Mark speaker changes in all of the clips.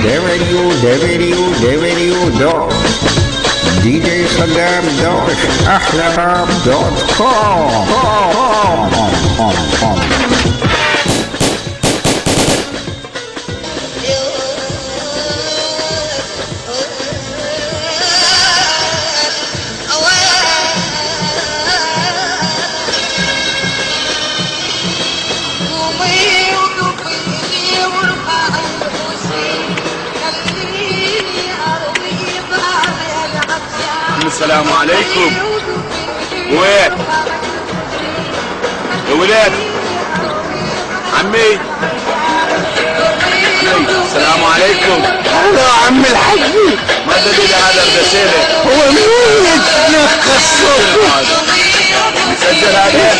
Speaker 1: www.djsaddam.ahlrap.com.
Speaker 2: السلام عليكم. وين يا ولاد عمي؟ السلام عليكم.
Speaker 3: هلا عم الحاج.
Speaker 2: ما دليل هذا الرسالة؟
Speaker 3: هو مين الصوت؟
Speaker 2: مسجل هذا؟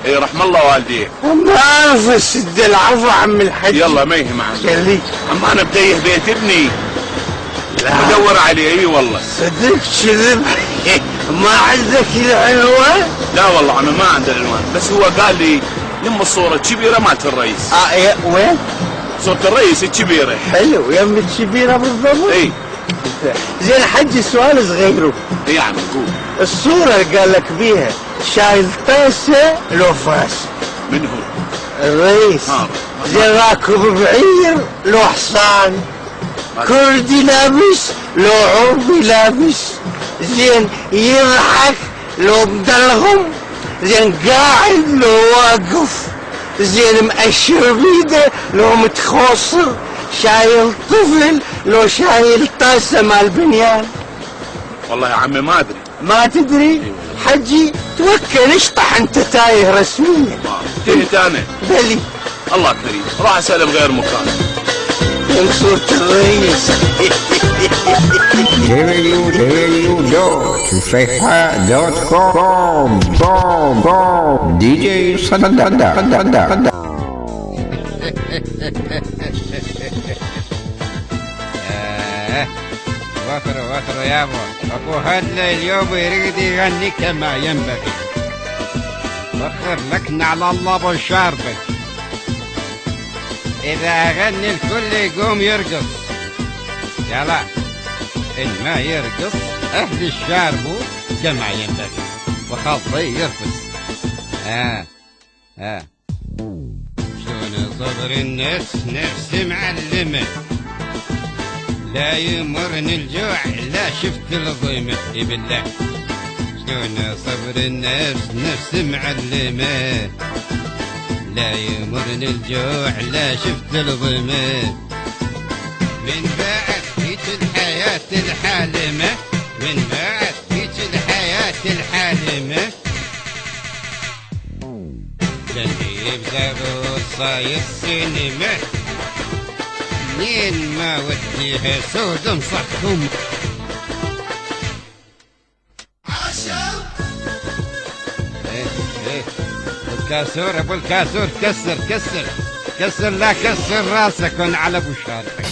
Speaker 2: اي رحم الله والديه.
Speaker 3: ما اعرف السد العفو عم الحاج.
Speaker 2: يلا ما يهم عمي.
Speaker 3: خليك.
Speaker 2: اما انا بتيه بيت ابني. لا بدور عليه. اي والله.
Speaker 3: صدق كذب. ما عندك العنوان؟
Speaker 2: لا والله عمي ما عنده العنوان، بس هو قال لي يم الصورة الكبيرة مالت الرئيس.
Speaker 3: وين؟
Speaker 2: صورة الرئيس الكبيرة.
Speaker 3: حلو يم الكبيرة بالضبط.
Speaker 2: اي
Speaker 3: زين حجي سؤال صغير.
Speaker 2: اي يا عمي قول.
Speaker 3: الصورة اللي قال لك بيها شايل طاسة لو فاس؟
Speaker 2: من هو؟
Speaker 3: الرئيس. زين راكب بعير لو حصان؟ كردي لابس لو عربي لابس؟ زين يضحك لو مدلغم؟ زين قاعد لو واقف؟ زين مأشر بيده لو متخوصر؟ شايل طفل لو شايل طاسة مال بنيان؟
Speaker 2: والله يا عمي ما ادري.
Speaker 3: ما تدري؟ حجي توكل اشطح انت تايه رسميا.
Speaker 2: تهت انا.
Speaker 3: بلي
Speaker 2: الله كريم راح اسلم غير مكان.
Speaker 3: من صورة الرئيس.
Speaker 1: www.tufeha.com. DJ Saddam.
Speaker 4: وفروا يابا اكو هلا اليوم يريد يغني كما ينبغي. وخر لكنا على الله ابو شاربك. اذا اغني الكل يقوم يرقص. يلا ان ما يرقص اهل الشاربو كما ينبغي وخلطي يرقص. شلون صبر الناس نفسي معلمه، لا يمرني الجوع لا شفت الظلمة. اي بالله شلون صبر الناس نفس معلمة، لا يمرني الجوع لا شفت الظلمة. من بعد هيك الحياة الحالمة، من بعد هيك الحياة الحالمة، لن يبدأ صاير السينما. منين ما وديها سود مصحكم. الكاسور ابو الكاسور كسر لا كسر راسك على ابو شارك.